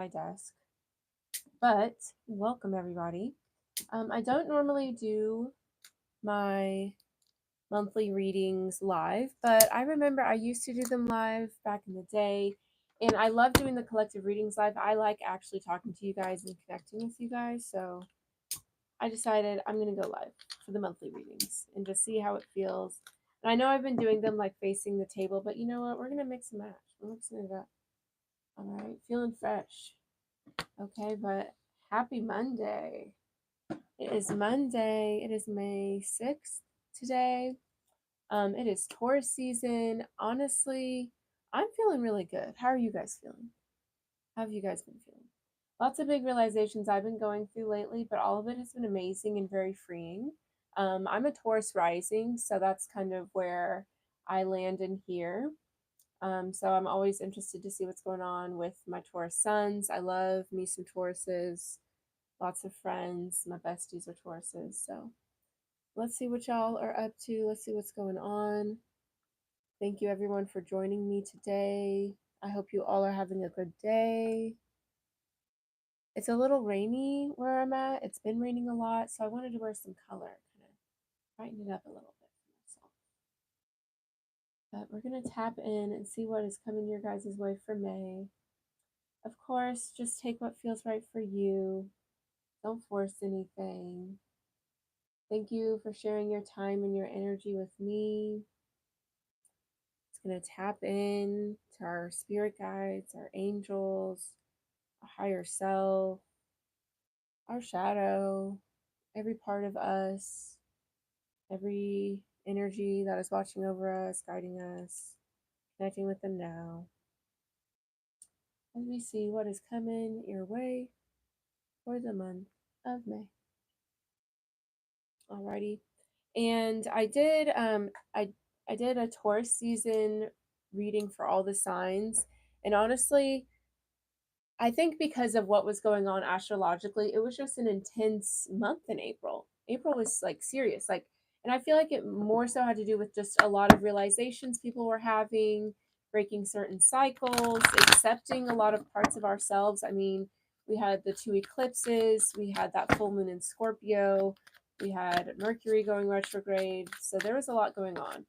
my desk. But welcome everybody. I don't normally do my monthly readings live, but I remember I used to do them live back in the day, and I love doing the collective readings live. I like actually talking to you guys and connecting with you guys, so I decided I'm gonna go live for the monthly readings and just see how it feels. And I know I've been doing them like facing the table, but you know what? We're gonna mix and match. We're mixing it up. All right, feeling fresh. Okay, but happy Monday. It is Monday. It is May 6th today. It is Taurus season. Honestly, I'm feeling really good. How are you guys feeling? How have you guys been feeling? Lots of big realizations I've been going through lately, but all of it has been amazing and very freeing. I'm a Taurus rising, so that's kind of where I land in here. So I'm always interested to see what's going on with my Taurus sons. I love me some Tauruses, lots of friends. My besties are Tauruses. So let's see what y'all are up to. Let's see what's going on. Thank you everyone for joining me today. I hope you all are having a good day. It's a little rainy where I'm at. It's been raining a lot, so I wanted to wear some color, kind of brighten it up a little bit for myself. But we're going to tap in and see what is coming your guys' way for May. Of course, just take what feels right for you. Don't force anything. Thank you for sharing your time and your energy with me. It's going to tap in to our spirit guides, our angels, our higher self, our shadow, every part of us, every energy that is watching over us, guiding us, connecting with them now. As we see what is coming your way for the month of May. Alrighty. And I did a Taurus season reading for all the signs. And honestly, I think because of what was going on astrologically, it was just an intense month in April. April was like serious. And I feel like it more so had to do with just a lot of realizations people were having, breaking certain cycles, accepting a lot of parts of ourselves. I mean, we had the two eclipses, we had that full moon in Scorpio, we had Mercury going retrograde. So there was a lot going on.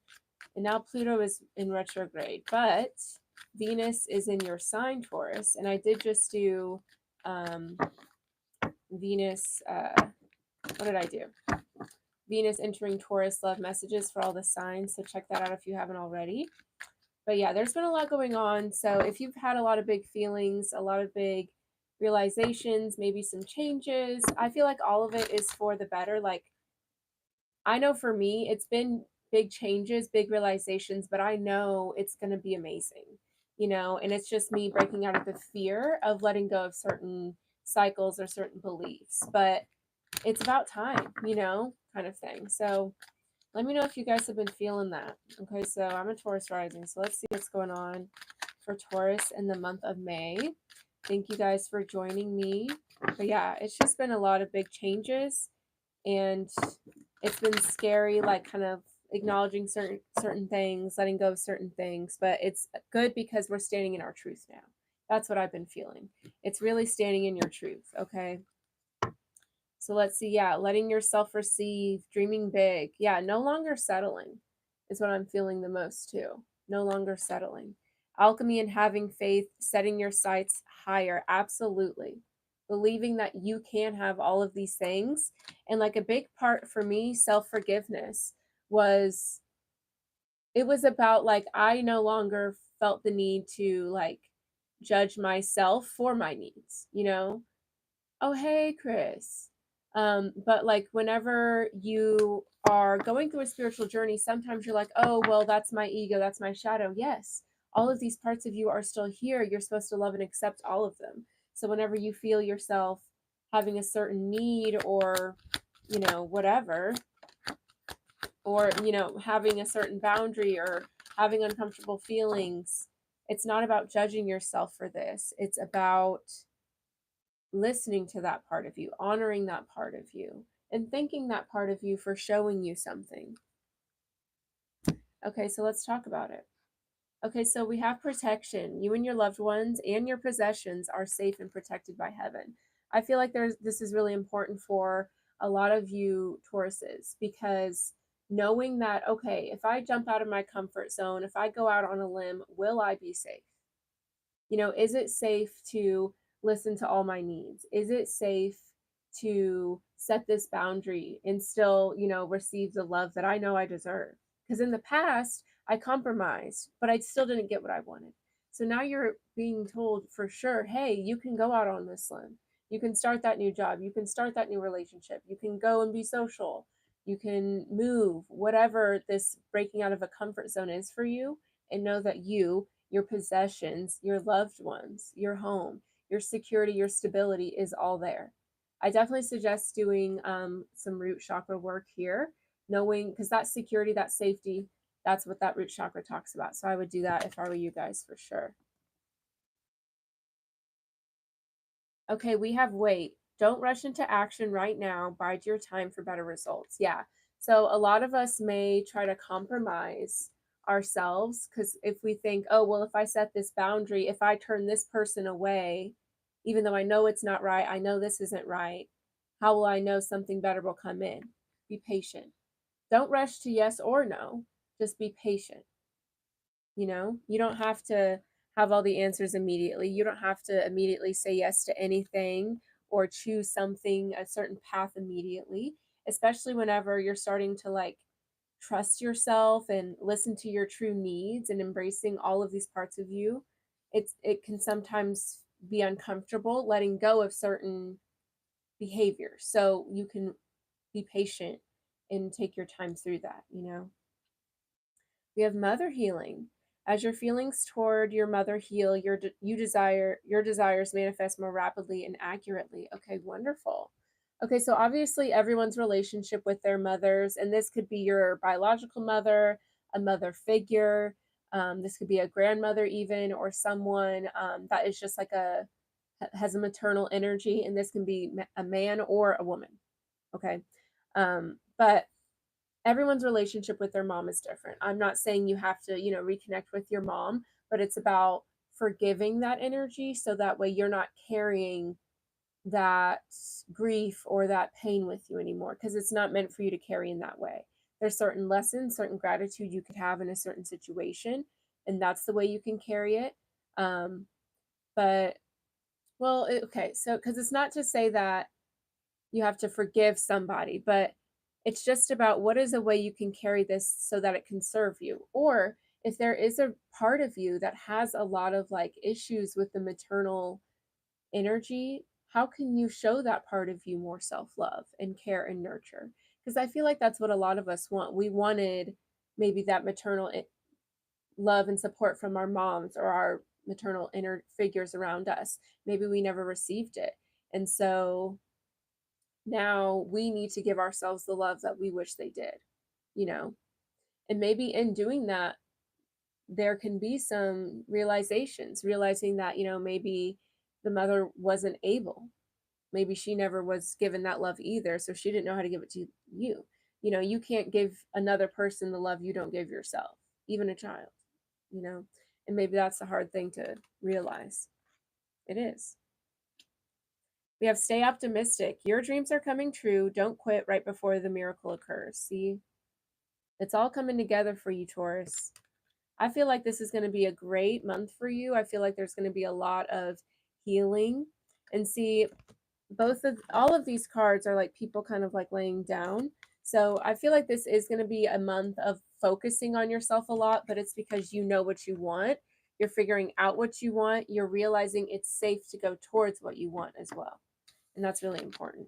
And now Pluto is in retrograde, but Venus is in your sign, Taurus. And I did just do Venus, what did I do? Venus entering Taurus love messages for all the signs. So check that out if you haven't already. But yeah, there's been a lot going on. So if you've had a lot of big feelings, a lot of big realizations, maybe some changes, I feel like all of it is for the better. Like, I know for me, it's been big changes, big realizations, but I know it's going to be amazing, and it's just me breaking out of the fear of letting go of certain cycles or certain beliefs. But it's about time, kind of thing. So let me know if you guys have been feeling that. Okay, so I'm a Taurus rising, so let's see what's going on for Taurus in the month of May. Thank you guys for joining me. But yeah, it's just been a lot of big changes, and it's been scary, like kind of acknowledging certain things, letting go of certain things. But it's good because we're standing in our truth now. That's what I've been feeling. It's really standing in your truth. Okay. So let's see. Yeah, letting yourself receive, dreaming big. Yeah, no longer settling is what I'm feeling the most too. No longer settling. Alchemy and having faith, setting your sights higher. Absolutely. Believing that you can have all of these things. And like a big part for me, self-forgiveness was, it was about like, I no longer felt the need to like judge myself for my needs, Oh, hey, Chris. But like whenever you are going through a spiritual journey, sometimes you're like, oh, well, that's my ego, that's my shadow. Yes, all of these parts of you are still here. You're supposed to love and accept all of them. So whenever you feel yourself having a certain need or, whatever, or, having a certain boundary or having uncomfortable feelings, it's not about judging yourself for this. It's about listening to that part of you, honoring that part of you, and thanking that part of you for showing you something. Okay, so let's talk about it. Okay, so we have protection. You and your loved ones and your possessions are safe and protected by heaven. I feel like this is really important for a lot of you Tauruses, because knowing that, okay, if I jump out of my comfort zone, if I go out on a limb, will I be safe? Is it safe to listen to all my needs? Is it safe to set this boundary and still, receive the love that I know I deserve? Because in the past, I compromised, but I still didn't get what I wanted. So now you're being told for sure, hey, you can go out on this limb. You can start that new job. You can start that new relationship. You can go and be social. You can move, whatever this breaking out of a comfort zone is for you, and know that your possessions, your loved ones, your home, your security, your stability is all there. I definitely suggest doing some root chakra work here, knowing, because that security, that safety, that's what that root chakra talks about. So I would do that if I were you guys for sure. Okay, we have wait. Don't rush into action right now. Bide your time for better results. Yeah. So a lot of us may try to compromise ourselves, because if we think, oh, well, if I set this boundary, if I turn this person away, even though I know it's not right, I know this isn't right, how will I know something better will come in? Be patient. Don't rush to yes or no. Just be patient. You don't have to have all the answers immediately. You don't have to immediately say yes to anything or choose something, a certain path immediately, especially whenever you're starting to like trust yourself and listen to your true needs and embracing all of these parts of you. It can sometimes be uncomfortable letting go of certain behaviors. So you can be patient and take your time through that. We have mother healing. As your feelings toward your mother heal, your desires manifest more rapidly and accurately. Okay, wonderful. Okay, so obviously everyone's relationship with their mothers, and this could be your biological mother, a mother figure. This could be a grandmother even, or someone that is just like has a maternal energy, and this can be a man or a woman. Okay, but everyone's relationship with their mom is different. I'm not saying you have to, reconnect with your mom, but it's about forgiving that energy so that way you're not carrying that grief or that pain with you anymore, because it's not meant for you to carry in that way. There's certain lessons, certain gratitude you could have in a certain situation, and that's the way you can carry it. But well, okay, so because it's not to say that you have to forgive somebody, but it's just about what is a way you can carry this so that it can serve you. Or if there is a part of you that has a lot of like issues with the maternal energy, how can you show that part of you more self-love and care and nurture? Because I feel like that's what a lot of us want. We wanted maybe that maternal love and support from our moms or our maternal inner figures around us. Maybe we never received it. And so now we need to give ourselves the love that we wish they did, you know? And maybe in doing that, there can be some realizations, realizing that, maybe the mother wasn't able. Maybe she never was given that love either. So she didn't know how to give it to you. You can't give another person the love you don't give yourself, even a child, you know? And maybe that's a hard thing to realize. It is. We have stay optimistic. Your dreams are coming true. Don't quit right before the miracle occurs. See, it's all coming together for you, Taurus. I feel like this is going to be a great month for you. I feel like there's going to be a lot of healing. And see, all of these cards are like people kind of like laying down. So I feel like this is going to be a month of focusing on yourself a lot, but it's because you know what you want. You're figuring out what you want. You're realizing it's safe to go towards what you want as well. And that's really important.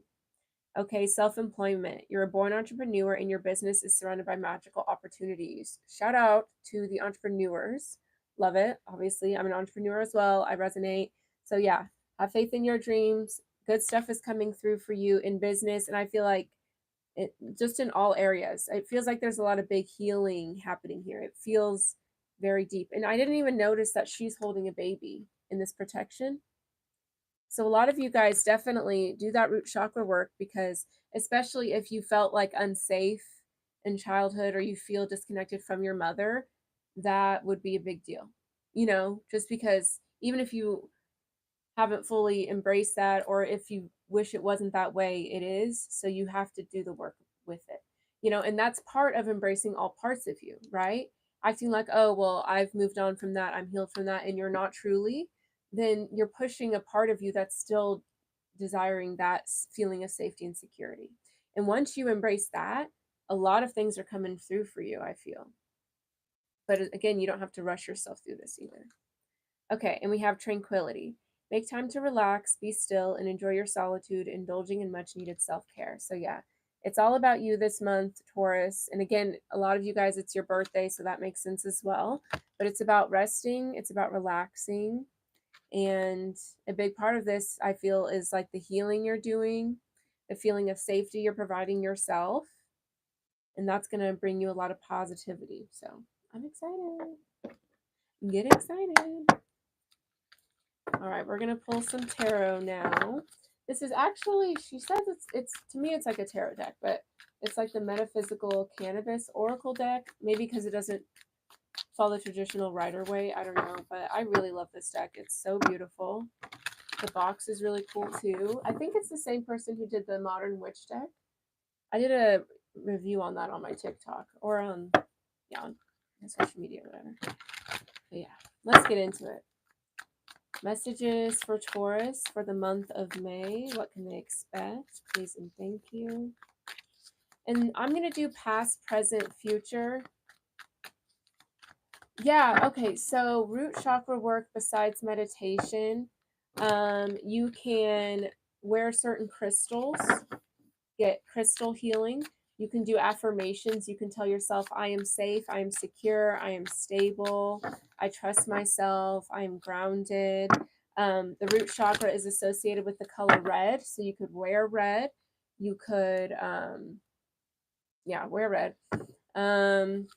Okay, self employment. You're a born entrepreneur and your business is surrounded by magical opportunities. Shout out to the entrepreneurs. Love it. Obviously, I'm an entrepreneur as well. I resonate. So, yeah, have faith in your dreams. Good stuff is coming through for you in business. And I feel like it just in all areas. It feels like there's a lot of big healing happening here. It feels very deep. And I didn't even notice that she's holding a baby in this protection. So a lot of you guys definitely do that root chakra work, because especially if you felt like unsafe in childhood or you feel disconnected from your mother, that would be a big deal. You know, just because even if you haven't fully embraced that, or if you wish it wasn't that way, it is. So you have to do the work with it, you know, and that's part of embracing all parts of you, right? Acting like, oh, well, I've moved on from that, I'm healed from that, and you're not truly, then you're pushing a part of you that's still desiring that feeling of safety and security. And once you embrace that, a lot of things are coming through for you, I feel. But again, you don't have to rush yourself through this either. Okay, and we have tranquility. Make time to relax, be still, and enjoy your solitude, indulging in much needed self care. So, yeah, it's all about you this month, Taurus. And again, a lot of you guys, it's your birthday, so that makes sense as well. But it's about resting, it's about relaxing. And a big part of this, I feel, is like the healing you're doing, the feeling of safety you're providing yourself. And that's going to bring you a lot of positivity. So, I'm excited. Get excited. All right, we're gonna pull some tarot now. This is actually, she says it's to me it's like a tarot deck, but it's like the metaphysical cannabis oracle deck. Maybe because it doesn't follow the traditional Rider way. I don't know, but I really love this deck. It's so beautiful. The box is really cool too. I think it's the same person who did the Modern Witch deck. I did a review on that on my TikTok or on social media or whatever. But yeah, let's get into it. Messages for Taurus for the month of May. What can they expect? Please and thank you. And I'm going to do past, present, future. Yeah, okay. So root chakra work besides meditation. You can wear certain crystals, get crystal healing. You can do affirmations. You can tell yourself, I am safe, I am secure, I am stable, I trust myself, I am grounded. The root chakra is associated with the color red, so you could wear red. You could, wear red. I'm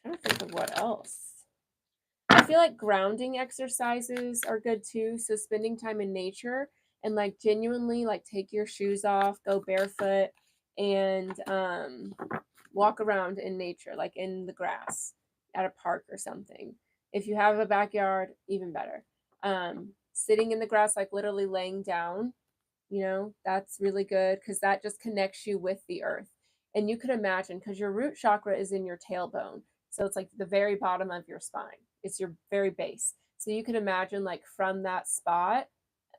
trying to think of what else. I feel like grounding exercises are good too. So spending time in nature and like genuinely like take your shoes off, go barefoot, and walk around in nature, like in the grass at a park or something. If you have a backyard, even better. Sitting in the grass, like literally laying down, you know, that's really good because that just connects you with the earth. And you could imagine, because your root chakra is in your tailbone. So it's like the very bottom of your spine. It's your very base. So you can imagine like from that spot,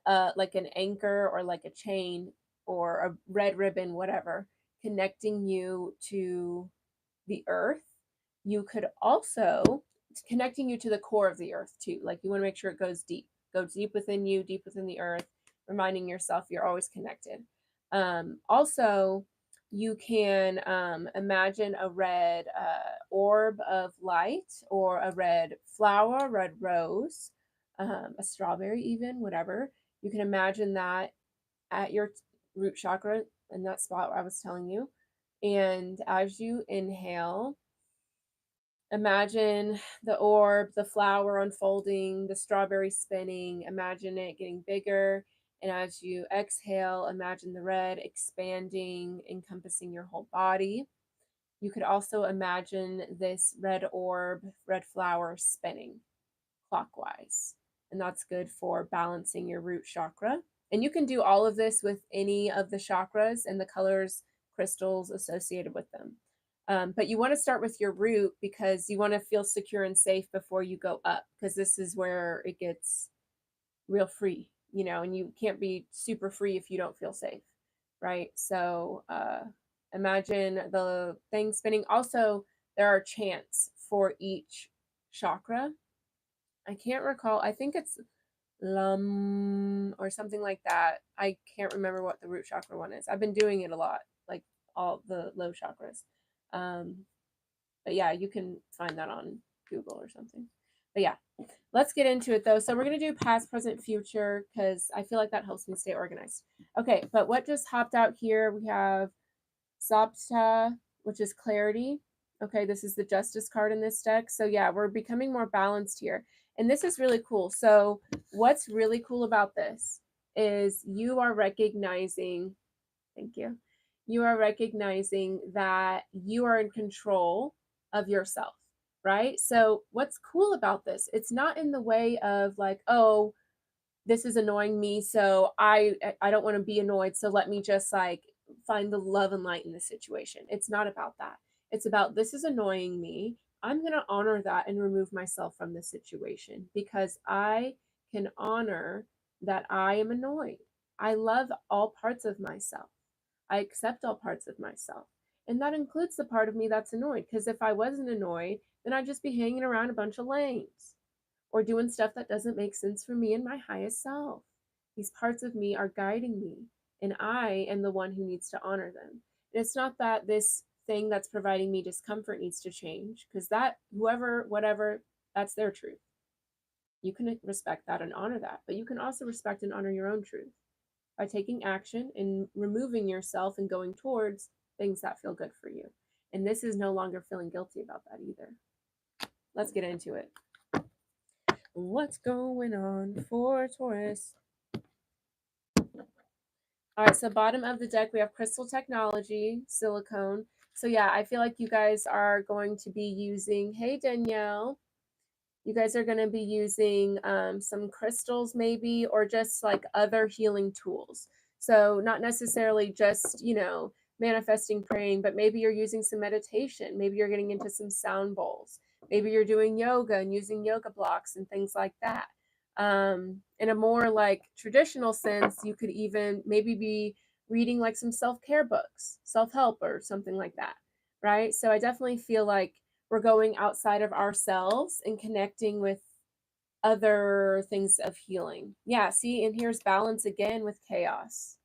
like an anchor or like a chain or a red ribbon, whatever, connecting you to the earth. You could also connecting you to the core of the earth too. Like you want to make sure it goes deep within you, deep within the earth, reminding yourself you're always connected. Also, you can imagine a red orb of light or a red flower, red rose, a strawberry, even, whatever. You can imagine that at your root chakra in that spot where I was telling you. And as you inhale, imagine the orb, the flower unfolding, the strawberry spinning. Imagine it getting bigger. And as you exhale, imagine the red expanding, encompassing your whole body. You could also imagine this red orb, red flower spinning clockwise. And that's good for balancing your root chakra. And you can do all of this with any of the chakras and the colors, crystals associated with them. But you want to start with your root because you want to feel secure and safe before you go up, because this is where it gets real free, you know, and you can't be super free if you don't feel safe, right? So imagine the thing spinning. Also, there are chants for each chakra. I can't recall. I think it's Lum or something like that. I can't remember what the root chakra one is. I've been doing it a lot, like all the low chakras. But yeah, you can find that on Google or something. But yeah, let's get into it though. So we're going to do past, present, future because I feel like that helps me stay organized. Okay, but what just hopped out here, we have Sapta, which is clarity. Okay, this is the justice card in this deck. So yeah, we're becoming more balanced here. And this is really cool. So what's really cool about this is you are recognizing, thank you, you are recognizing that you are in control of yourself. right? So what's cool about this, it's not in the way of like, oh, this is annoying me, so I don't want to be annoyed, so let me just like find the love and light in the situation. It's not about that. It's about, this is annoying me. I'm going to honor that and remove myself from the situation because I can honor that I am annoyed. I love all parts of myself. I accept all parts of myself. And that includes the part of me that's annoyed, because if I wasn't annoyed, then I'd just be hanging around a bunch of lames or doing stuff that doesn't make sense for me and my highest self. These parts of me are guiding me, and I am the one who needs to honor them. And it's not that this thing that's providing me discomfort needs to change, because that, whoever, whatever, that's their truth. You can respect that and honor that, but you can also respect and honor your own truth by taking action and removing yourself and going towards things that feel good for you. And this is no longer feeling guilty about that either. Let's get into it. What's going on for Taurus? All right, so bottom of the deck, we have crystal technology, silicone. So yeah, I feel like you guys are going to be using, hey Danielle, you guys are going to be using some crystals maybe, or just like other healing tools. So not necessarily just, manifesting, praying, but maybe you're using some meditation. Maybe you're getting into some sound bowls. Maybe you're doing yoga and using yoga blocks and things like that. In a more like traditional sense, you could even maybe be reading like some self-care books, self-help or something like that, right? So I definitely feel like we're going outside of ourselves and connecting with other things of healing. Yeah, see, and here's balance again with chaos.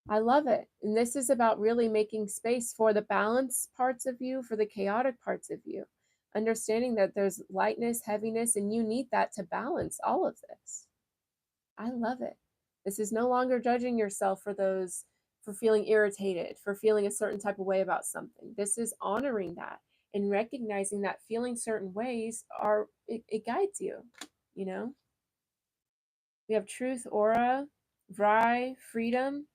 I love it. And this is about really making space for the balance parts of you, for the chaotic parts of you. Understanding that there's lightness, heaviness, and you need that to balance all of this. I love it. This is no longer judging yourself for those, for feeling irritated, for feeling a certain type of way about something. This is honoring that and recognizing that feeling certain ways are, it guides you, you know? We have truth, aura, Vry, freedom.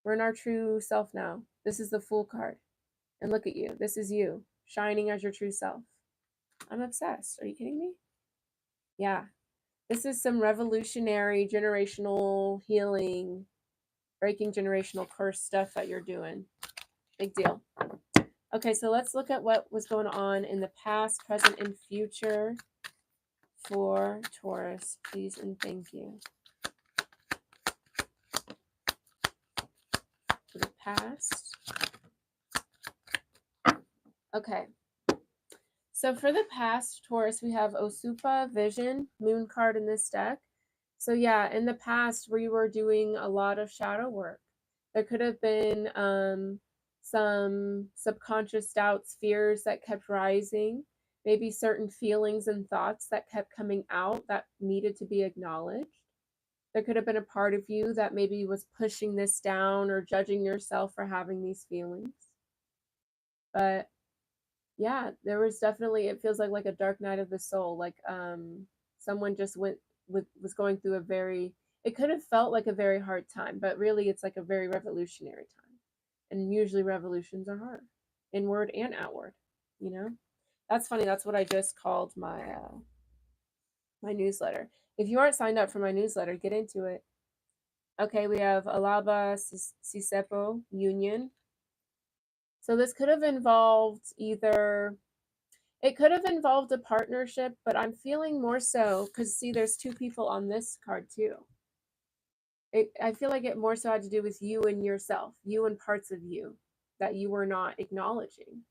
We're in our true self now. This is the Fool card. And look at you. This is you, shining as your true self. I'm obsessed. Are you kidding me? Yeah. This is some revolutionary generational healing, breaking generational curse stuff that you're doing. Big deal. Okay, so let's look at what was going on in the past, present, and future for Taurus. Please and thank you. For the past. Okay. So for the past, Taurus, we have Osupa, Vision, Moon card in this deck. So yeah, in the past, we were doing a lot of shadow work. There could have been some subconscious doubts, fears that kept rising, maybe certain feelings and thoughts that kept coming out that needed to be acknowledged. There could have been a part of you that maybe was pushing this down or judging yourself for having these feelings. But yeah, there was definitely, it feels like a dark night of the soul, like someone just was going through a very, it could have felt like a very hard time, but really it's like a very revolutionary time. And usually revolutions are hard, inward and outward, you know. That's funny. That's what I just called my newsletter. If you aren't signed up for my newsletter, get into it. Okay, we have Alaba Sisepo Union. So this could have involved either, it could have involved a partnership, but I'm feeling more so because see, there's two people on this card too. I feel like it more so had to do with you and yourself, you and parts of you that you were not acknowledging,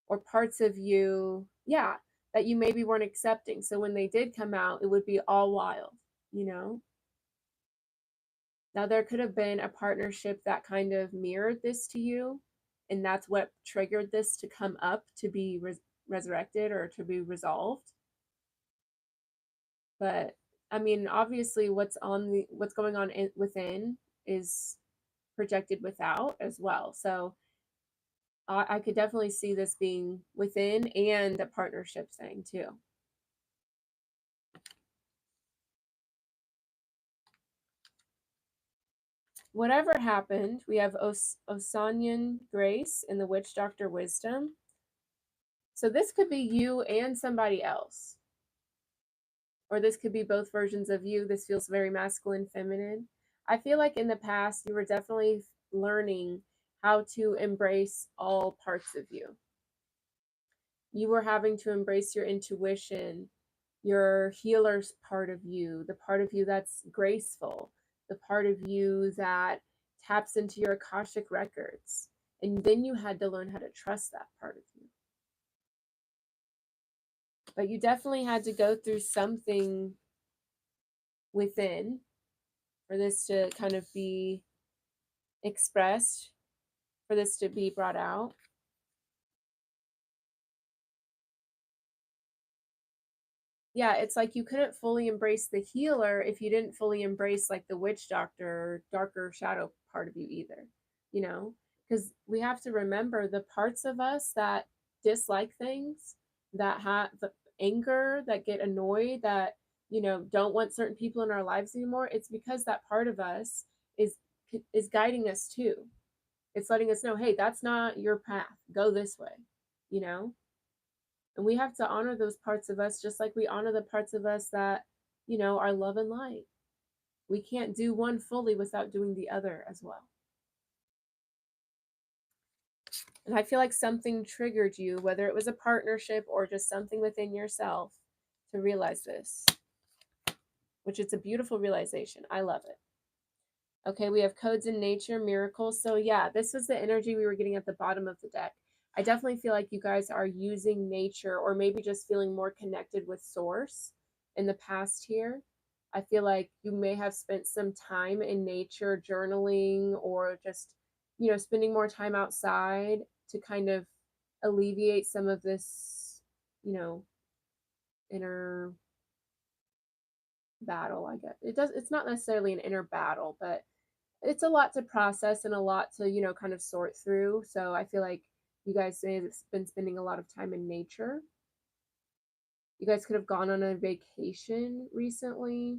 or parts of you, yeah, that you maybe weren't accepting. So when they did come out, it would be all wild, you know? Now, there could have been a partnership that kind of mirrored this to you, and that's what triggered this to come up to be resurrected or to be resolved. But I mean, obviously, what's going on within is projected without as well. So I could definitely see this being within and a partnership thing too. Whatever happened, we have Osanyan Grace and the Witch Doctor Wisdom. So this could be you and somebody else, or this could be both versions of you. This feels very masculine, feminine. I feel like in the past, you were definitely learning how to embrace all parts of you. You were having to embrace your intuition, your healer's part of you, the part of you that's graceful, the part of you that taps into your Akashic records. And then you had to learn how to trust that part of you. But you definitely had to go through something within for this to kind of be expressed, for this to be brought out. Yeah, it's like you couldn't fully embrace the healer if you didn't fully embrace like the witch doctor or darker shadow part of you either, you know? Because we have to remember the parts of us that dislike things, that have the anger, that get annoyed, that, don't want certain people in our lives anymore. It's because that part of us is is guiding us too. It's letting us know, hey, that's not your path. Go this way, you know? And we have to honor those parts of us just like we honor the parts of us that, are love and light. We can't do one fully without doing the other as well. And I feel like something triggered you, whether it was a partnership or just something within yourself, to realize this, which is a beautiful realization. I love it. Okay, we have codes in nature, miracles. So yeah, this was the energy we were getting at the bottom of the deck. I definitely feel like you guys are using nature or maybe just feeling more connected with source in the past here. I feel like you may have spent some time in nature journaling or just, spending more time outside to kind of alleviate some of this, inner battle, I guess. It's not necessarily an inner battle, but it's a lot to process and a lot to, kind of sort through. So I feel like you guys may have been spending a lot of time in nature. You guys could have gone on a vacation recently.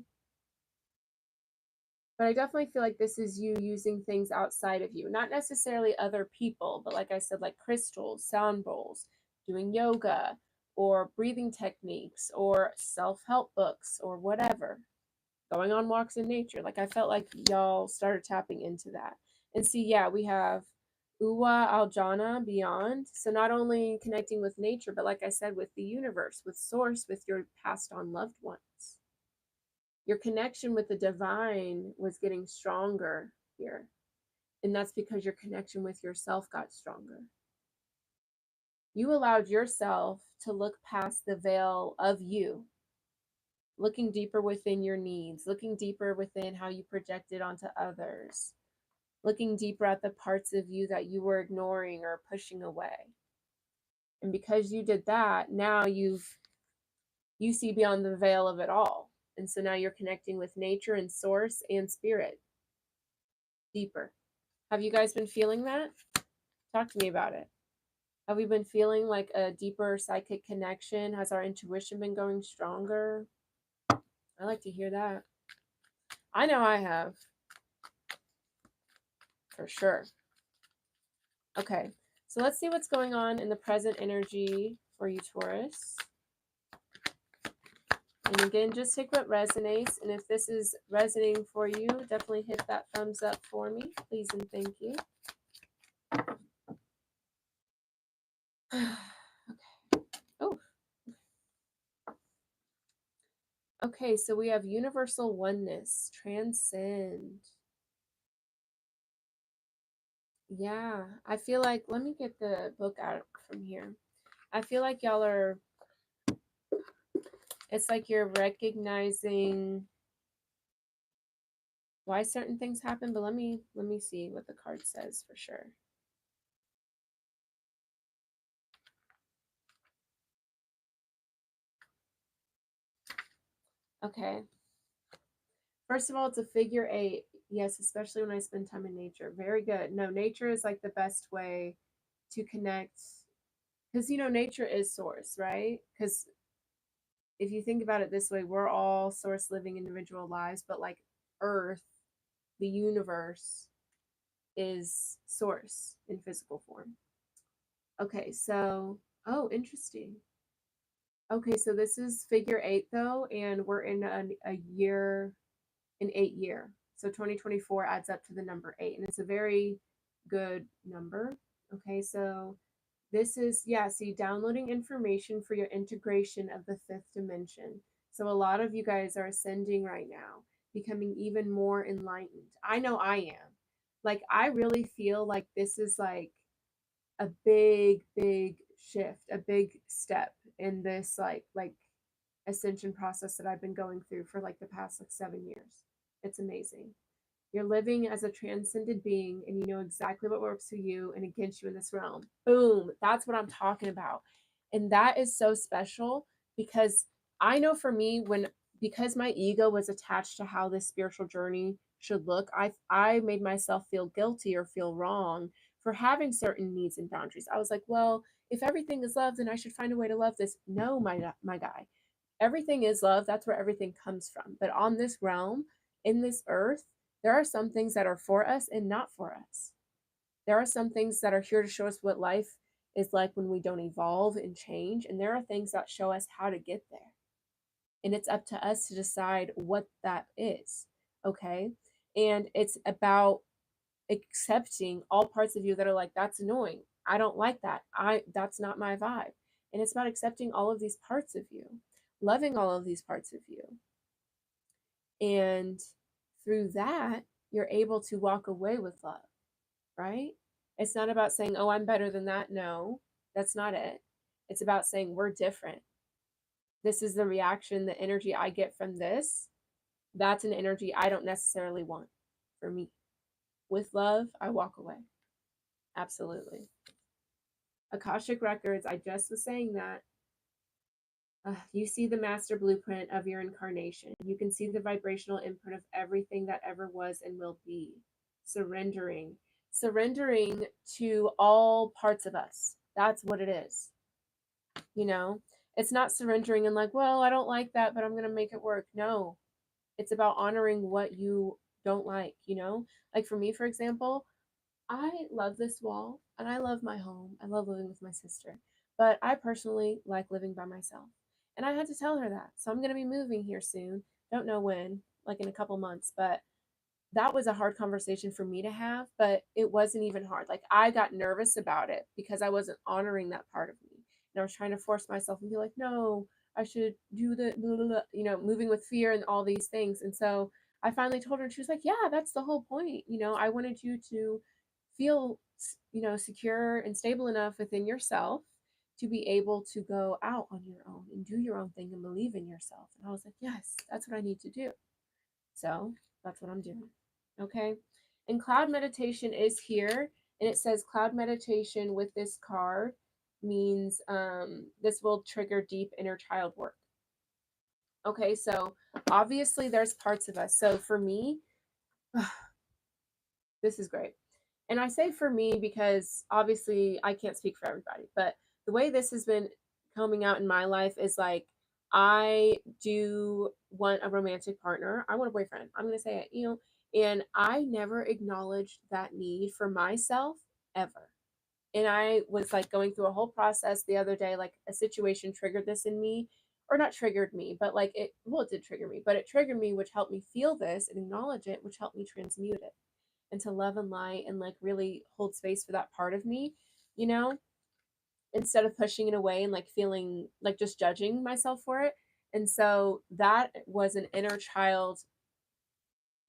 But I definitely feel like this is you using things outside of you, not necessarily other people, but like I said, like crystals, sound bowls, doing yoga, or breathing techniques, or self help books, or whatever. Going on walks in nature. Like I felt like y'all started tapping into that. And see, yeah, we have Uwa Aljana beyond. So not only connecting with nature, but like I said, with the universe, with source, with your passed on loved ones. Your connection with the divine was getting stronger here. And that's because your connection with yourself got stronger. You allowed yourself to look past the veil of you, looking deeper within your needs, looking deeper within how you projected onto others, looking deeper at the parts of you that you were ignoring or pushing away. And because you did that, now you see beyond the veil of it all. And so now you're connecting with nature and source and spirit deeper. Have you guys been feeling that? Talk to me about it. Have we been feeling like a deeper psychic connection? Has our intuition been going stronger? I like to hear that. I know I have. For sure. Okay, so let's see what's going on in the present energy for you, Taurus. And again, just take what resonates. And if this is resonating for you, definitely hit that thumbs up for me. Please and thank you. Okay. Oh. Okay, so we have universal oneness, transcend. Yeah, I feel like, let me get the book out from here. I feel like y'all are, it's like you're recognizing why certain things happen, but let me see what the card says for sure. Okay. First of all, it's a figure 8. Yes, especially when I spend time in nature. Very good. No, nature is like the best way to connect because nature is source, right? Because if you think about it this way, we're all source living individual lives, but like Earth, the universe, is source in physical form. Okay, so Oh, interesting. Okay, so this is figure eight though, and we're in a year, an 8 year. So 2024 adds up to the number eight, and it's a very good number. Okay, so this is, yeah, see, downloading information for your integration of the fifth dimension. So a lot of you guys are ascending right now, becoming even more enlightened. I know I am. Like, I really feel like this is like a big shift, a big step in this like ascension process that I've been going through for like the past like 7 years. It's amazing. You're living as a transcended being and you know exactly what works for you and against you in this realm. Boom. That's what I'm talking about. And that is so special because I know for me, when because my ego was attached to how this spiritual journey should look, I made myself feel guilty or feel wrong for having certain needs and boundaries. I was like, well, if everything is love, then I should find a way to love this. No, my guy. Everything is love. That's where everything comes from. But on this realm, in this earth, there are some things that are for us and not for us. There are some things that are here to show us what life is like when we don't evolve and change. And there are things that show us how to get there. And it's up to us to decide what that is. Okay. And it's about accepting all parts of you that are like, that's annoying. I don't like that. That's not my vibe. And it's about accepting all of these parts of you, loving all of these parts of you. And through that, you're able to walk away with love, right? It's not about saying, oh, I'm better than that. No, that's not it. It's about saying, we're different. This is the reaction, the energy I get from this. That's an energy I don't necessarily want for me. With love, I walk away. Absolutely. Akashic Records, I just was saying that. You see the master blueprint of your incarnation. You can see the vibrational imprint of everything that ever was and will be. Surrendering. Surrendering to all parts of us. That's what it is. You know, it's not surrendering and like, well, I don't like that, but I'm going to make it work. No, it's about honoring what you don't like, you know? Like for me, for example, I love this wall and I love my home. I love living with my sister, but I personally like living by myself. And I had to tell her that. So I'm going to be moving here soon. Don't know when, like in a couple months, but that was a hard conversation for me to have, but it wasn't even hard. Like I got nervous about it because I wasn't honoring that part of me. And I was trying to force myself and be like, no, I should do the, blah, blah, blah, you know, moving with fear and all these things. And so I finally told her, and she was like, yeah, that's the whole point. You know, I wanted you to feel, you know, secure and stable enough within yourself to be able to go out on your own and do your own thing and believe in yourself. And I was like, yes, that's what I need to do. So that's what I'm doing. Okay. And cloud meditation is here. And it says cloud meditation with this card means this will trigger deep inner child work. Okay. So obviously there's parts of us. So for me, this is great. And I say for me because obviously I can't speak for everybody, but the way this has been coming out in my life is like I do want a romantic partner. I want a boyfriend. I'm going to say it, you know, and I never acknowledged that need for myself ever. And I was like going through a whole process the other day, like a situation triggered this in me, or not triggered me, but like it, well, it did trigger me, but it triggered me, which helped me feel this and acknowledge it, which helped me transmute it into love and light and like really hold space for that part of me, you know, instead of pushing it away and like feeling like just judging myself for it. And so that was an inner child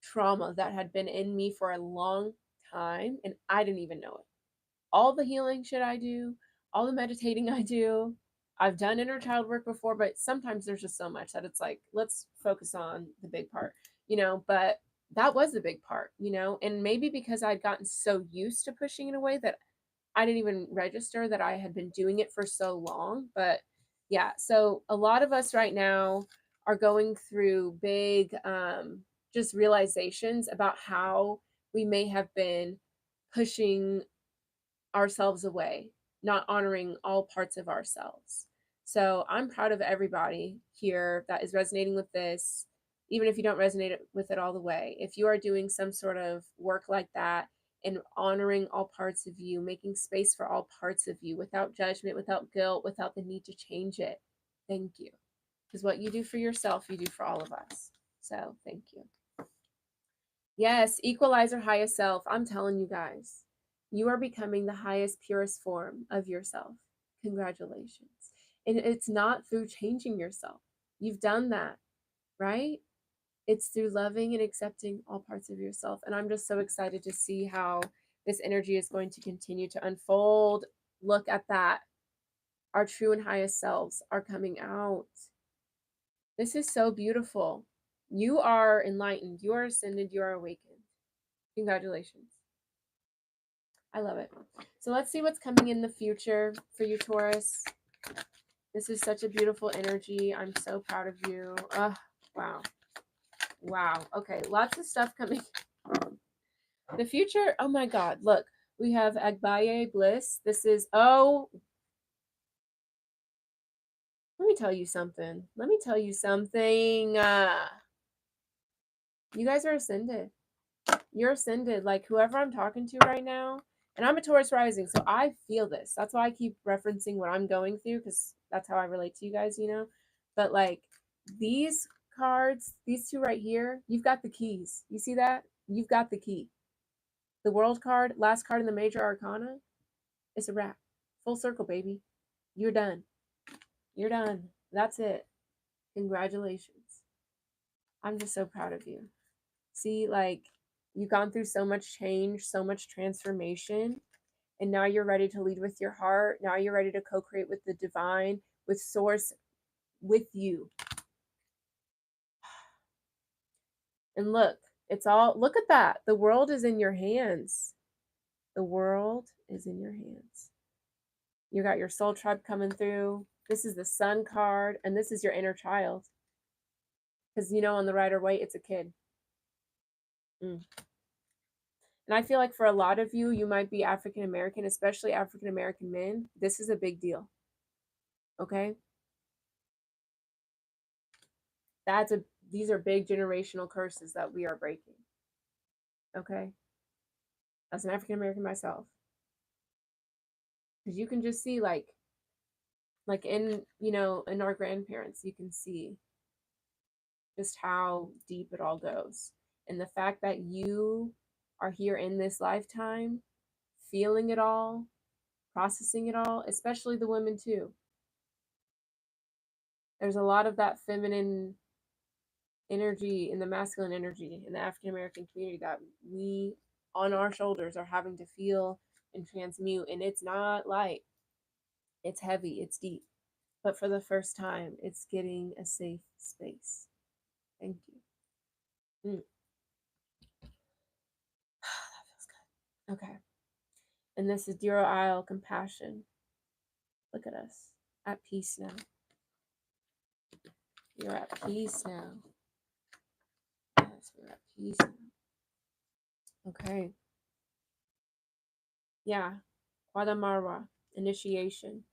trauma that had been in me for a long time and I didn't even know it. All the healing shit I do, all the meditating I do, I've done inner child work before, but sometimes there's just so much that it's like, let's focus on the big part, you know, but that was the big part, you know, and maybe because I'd gotten so used to pushing it away that I didn't even register that I had been doing it for so long. But yeah, so a lot of us right now are going through big just realizations about how we may have been pushing ourselves away, not honoring all parts of ourselves. So I'm proud of everybody here that is resonating with this, even if you don't resonate with it all the way. If you are doing some sort of work like that and honoring all parts of you, making space for all parts of you without judgment, without guilt, without the need to change it. Thank you. Because what you do for yourself, you do for all of us. So thank you. Yes, equalizer highest self. I'm telling you guys, you are becoming the highest, purest form of yourself. Congratulations. And it's not through changing yourself. You've done that, right? It's through loving and accepting all parts of yourself. And I'm just so excited to see how this energy is going to continue to unfold. Look at that. Our true and highest selves are coming out. This is so beautiful. You are enlightened. You are ascended. You are awakened. Congratulations. I love it. So let's see what's coming in the future for you, Taurus. This is such a beautiful energy. I'm so proud of you. Wow. Wow. Okay, lots of stuff coming. The future, oh my God, look. We have Agbaye Bliss. This is, oh, let me tell you something. Let me tell you something. You guys are ascended. You're ascended. Like whoever I'm talking to right now, and I'm a Taurus rising, so I feel this. That's why I keep referencing what I'm going through, because that's how I relate to you guys, you know? But like these cards, these two right here, you've got the keys. You see that? You've got the key. The world card, last card in the major arcana, it's a wrap. Full circle, baby. You're done. You're done. That's it. Congratulations. I'm just so proud of you. See, like, you've gone through so much change, so much transformation, and now you're ready to lead with your heart. Now you're ready to co-create with the divine, with source, with you. And look, it's all, look at that. The world is in your hands. The world is in your hands. You got your soul tribe coming through. This is the sun card, and this is your inner child. Because, you know, on the Rider Waite, it's a kid. And I feel like for a lot of you, you might be African American, especially African American men. This is a big deal. Okay? These are big generational curses that we are breaking. Okay? As an African American myself. Because you can just see like in, you know, in our grandparents, you can see just how deep it all goes. And the fact that you are here in this lifetime, feeling it all, processing it all, especially the women too. There's a lot of that feminine energy and the masculine energy in the African American community that we on our shoulders are having to feel and transmute. And it's not light, it's heavy, it's deep. But for the first time, it's getting a safe space. Thank you. That feels good. Okay. And this is Duro Isle Compassion. Look at us at peace now. You're at peace now. Yes, we're at peace now. Okay. Yeah. Quadamarwa. Initiation.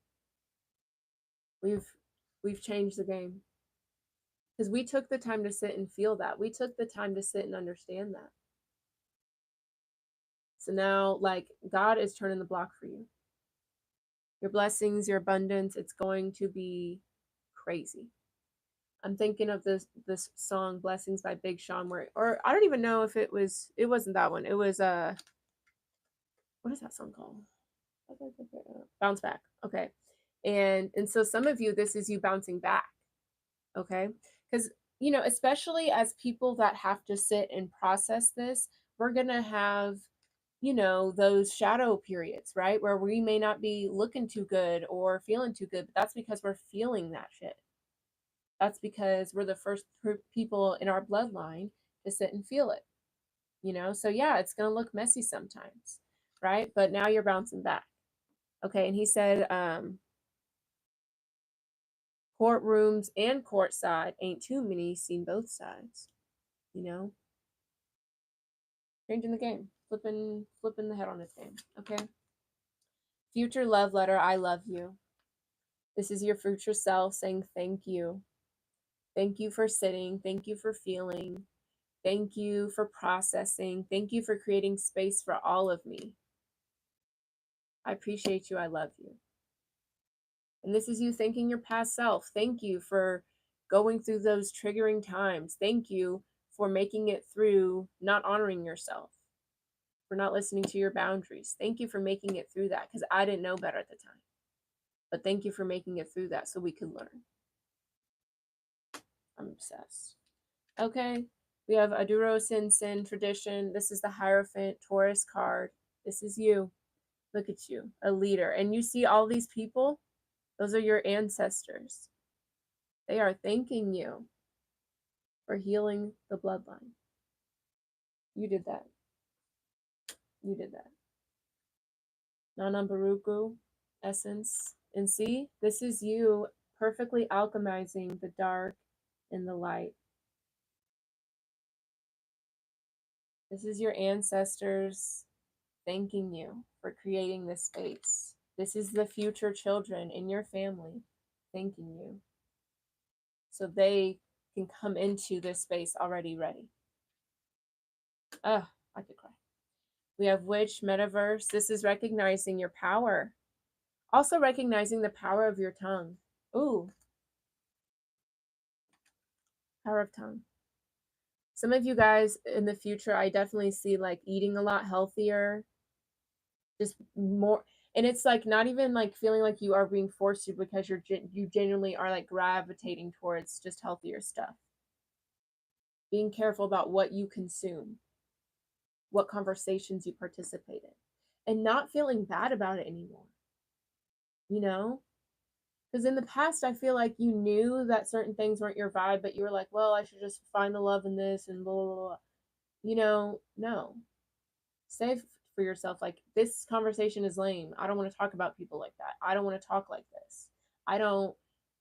We've changed the game. Because we took the time to sit and feel that. We took the time to sit and understand that. So now, like, God is turning the block for you. Your blessings, your abundance, it's going to be crazy. I'm thinking of this song Blessings by Big Sean, where, or I don't even know if it wasn't that one. It was what is that song called? Bounce Back. Okay. And so some of you, this is you bouncing back. Okay? Because, you know, especially as people that have to sit and process this, we're going to have, you know, those shadow periods, right? Where we may not be looking too good or feeling too good, but that's because we're feeling that shit. That's because we're the first people in our bloodline to sit and feel it, you know? So yeah, it's going to look messy sometimes, right? But now you're bouncing back. Okay. And he said, courtrooms and courtside ain't too many seen both sides, you know? Changing the game, flipping the head on its game. Okay. Future love letter. I love you. This is your future self saying thank you. Thank you for sitting. Thank you for feeling. Thank you for processing. Thank you for creating space for all of me. I appreciate you. I love you. And this is you thanking your past self. Thank you for going through those triggering times. Thank you for making it through not honoring yourself, for not listening to your boundaries. Thank you for making it through that because I didn't know better at the time. But thank you for making it through that so we could learn. I'm obsessed. Okay. We have Aduro Sin Sin Tradition. This is the Hierophant Taurus card. This is you. Look at you, a leader. And you see all these people? Those are your ancestors. They are thanking you for healing the bloodline. You did that. You did that. Nanambaruku essence. And see, this is you perfectly alchemizing the dark and the light. This is your ancestors thanking you for creating this space. This is the future children in your family thanking you. So they can come into this space already ready. I could cry. We have Witch, Metaverse. This is recognizing your power. Also recognizing the power of your tongue. Ooh. Power of tongue. Some of you guys in the future, I definitely see like eating a lot healthier. Just more, and it's like not even like feeling like you are being forced to because you genuinely are like gravitating towards just healthier stuff. Being careful about what you consume, what conversations you participate in, and not feeling bad about it anymore. You know? Because in the past, I feel like you knew that certain things weren't your vibe, but you were like, well, I should just find the love in this and blah, blah, blah. You know, no. Say for yourself, like, this conversation is lame. I don't want to talk about people like that. I don't want to talk like this. I don't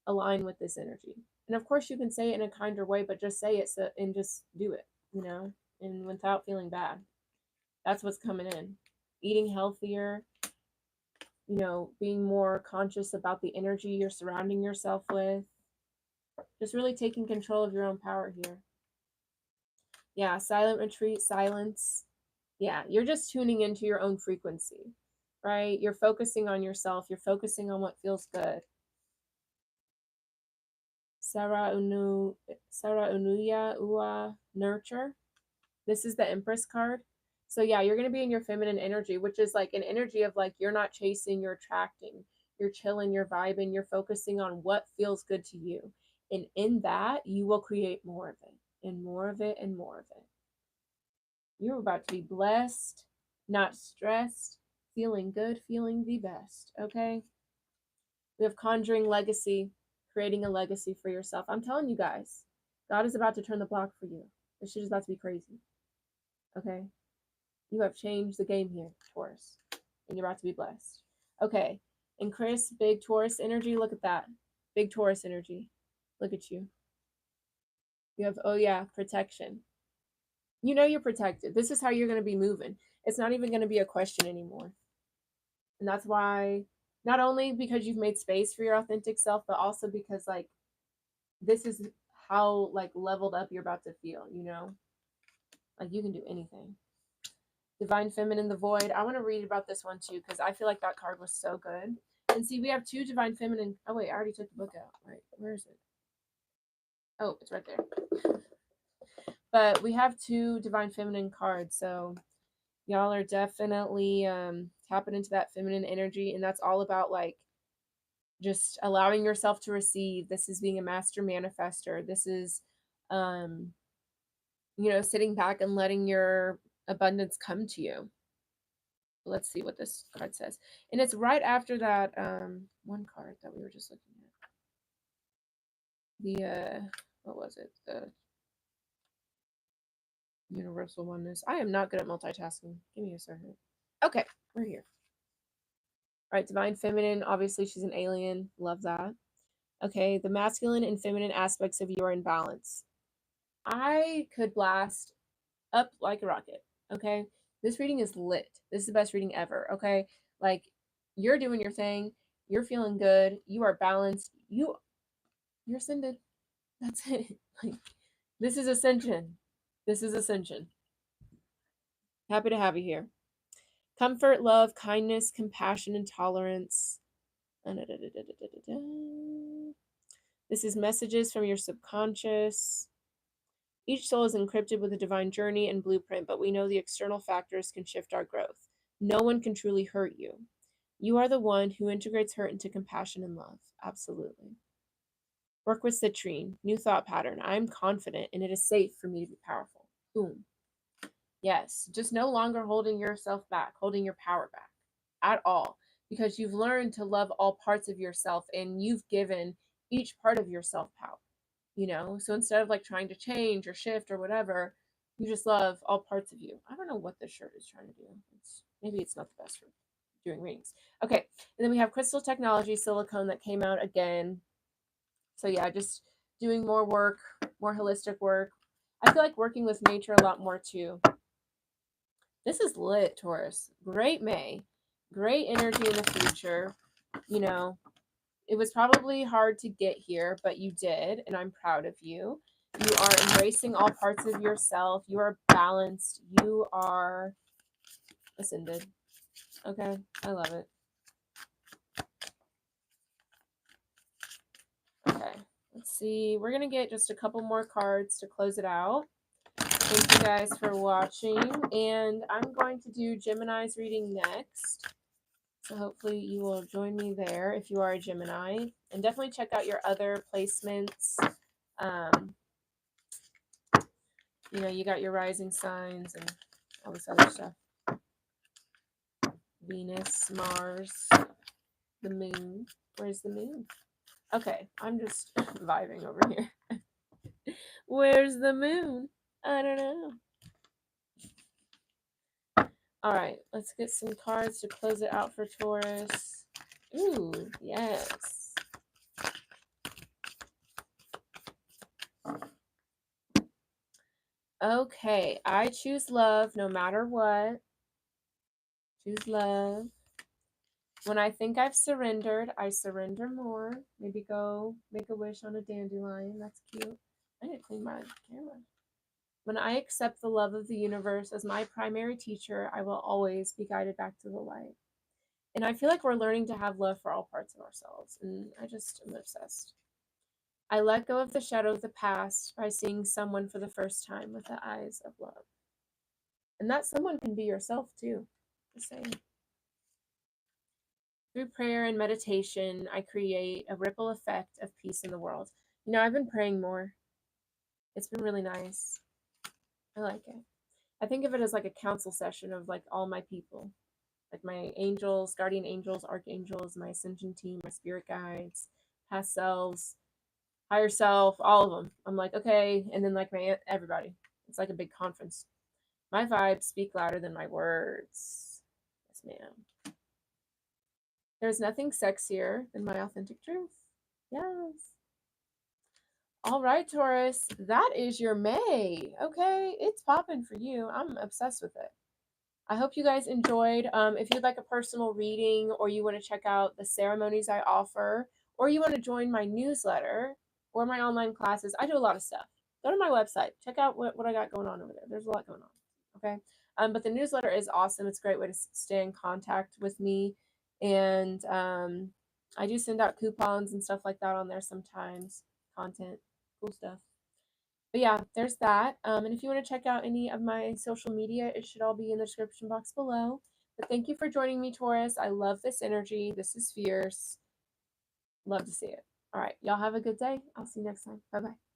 align with this energy. And of course, you can say it in a kinder way, but just say it and just do it, you know, and without feeling bad. That's what's coming in. Eating healthier, you know, being more conscious about the energy you're surrounding yourself with. Just really taking control of your own power here. Yeah, silent retreat, silence. Yeah, you're just tuning into your own frequency, right? You're focusing on yourself. You're focusing on what feels good. Sarah Unuya Ua Nurture. This is the Empress card. So yeah, you're going to be in your feminine energy, which is like an energy of like you're not chasing, you're attracting, you're chilling, you're vibing, you're focusing on what feels good to you. And in that, you will create more of it and more of it and more of it. You're about to be blessed, not stressed, feeling good, feeling the best. Okay. We have Conjuring Legacy, creating a legacy for yourself. I'm telling you guys, God is about to turn the block for you. This shit is about to be crazy. Okay. You have changed the game here, Taurus, and you're about to be blessed. Okay. And Chris, big Taurus energy. Look at that. Big Taurus energy. Look at you. You have, oh yeah, protection. You know you're protected. This is how you're going to be moving. It's not even going to be a question anymore. And that's why, not only because you've made space for your authentic self, but also because like this is how like leveled up you're about to feel, you know? Like you can do anything. Divine Feminine, the Void. I want to read about this one too because I feel like that card was so good. And see, we have two Divine Feminine. Oh wait, I already took the book out. Right, where is it? Oh, it's right there. But we have two Divine Feminine cards, so y'all are definitely tapping into that feminine energy, and that's all about like just allowing yourself to receive. This is being a master manifester. This is you know, sitting back and letting your abundance come to you. Let's see what this card says. And it's right after that one card that we were just looking at. The what was it? The universal oneness. I am not good at multitasking. Give me a second. Okay, we're here. All right, divine feminine. Obviously, she's an alien. Love that. Okay, the masculine and feminine aspects of you are in balance. I could blast up like a rocket. Okay, this reading is lit. This is the best reading ever. Okay, like you're doing your thing. You're feeling good. You are balanced. You're ascended. That's it. Like this is ascension. This is Ascension. Happy to have you here. Comfort, love, kindness, compassion, and tolerance. This is messages from your subconscious. Each soul is encrypted with a divine journey and blueprint, but we know the external factors can shift our growth. No one can truly hurt you. You are the one who integrates hurt into compassion and love. Absolutely. Work with citrine. New thought pattern. I'm confident and it is safe for me to be powerful. Boom. Yes. Just no longer holding yourself back, holding your power back at all, because you've learned to love all parts of yourself and you've given each part of yourself power. So instead of like trying to change or shift or whatever, you just love all parts of you. I don't know what this shirt is trying to do. Maybe it's not the best for doing readings. Okay, and then we have crystal technology silicone that came out again. So yeah, just doing more work, more holistic work. I feel like working with nature a lot more too. This is lit, Taurus. Great May. Great energy in the future. It was probably hard to get here, but you did, and I'm proud of you. You are embracing all parts of yourself. You are balanced. You are ascended. Okay, I love it. Okay, let's see. We're going to get just a couple more cards to close it out. Thank you guys for watching, and I'm going to do Gemini's reading next. So hopefully you will join me there if you are a Gemini. And definitely check out your other placements. You got your rising signs and all this other stuff. Venus, Mars, the moon. Where's the moon? Okay, I'm just vibing over here. Where's the moon? I don't know. All right, let's get some cards to close it out for Taurus. Ooh, yes. Okay, I choose love no matter what. Choose love. When I think I've surrendered, I surrender more. Maybe go make a wish on a dandelion. That's cute. I didn't clean my camera. When I accept the love of the universe as my primary teacher, I will always be guided back to the light. And I feel like we're learning to have love for all parts of ourselves. And I just am obsessed. I let go of the shadow of the past by seeing someone for the first time with the eyes of love. And that someone can be yourself too. Just saying. Through prayer and meditation, I create a ripple effect of peace in the world. I've been praying more. It's been really nice. I like it. I think of it as like a council session of like all my people, like my angels, guardian angels, archangels, my ascension team, my spirit guides, past selves, higher self, all of them. I'm like, okay. And then like everybody. It's like a big conference. My vibes speak louder than my words. Yes, ma'am. There's nothing sexier than my authentic truth. Yes. All right, Taurus, that is your May. Okay, it's popping for you. I'm obsessed with it. I hope you guys enjoyed. If you'd like a personal reading or you want to check out the ceremonies I offer, or you want to join my newsletter or my online classes, I do a lot of stuff. Go to my website. Check out what I got going on over there. There's a lot going on. Okay. But the newsletter is awesome. It's a great way to stay in contact with me. And I do send out coupons and stuff like that on there sometimes. Content, cool stuff. But yeah, there's that. And if you want to check out any of my social media, it should all be in the description box below. But thank you for joining me, Taurus. I love this energy. This is fierce. Love to see it. All right. Y'all have a good day. I'll see you next time. Bye-bye.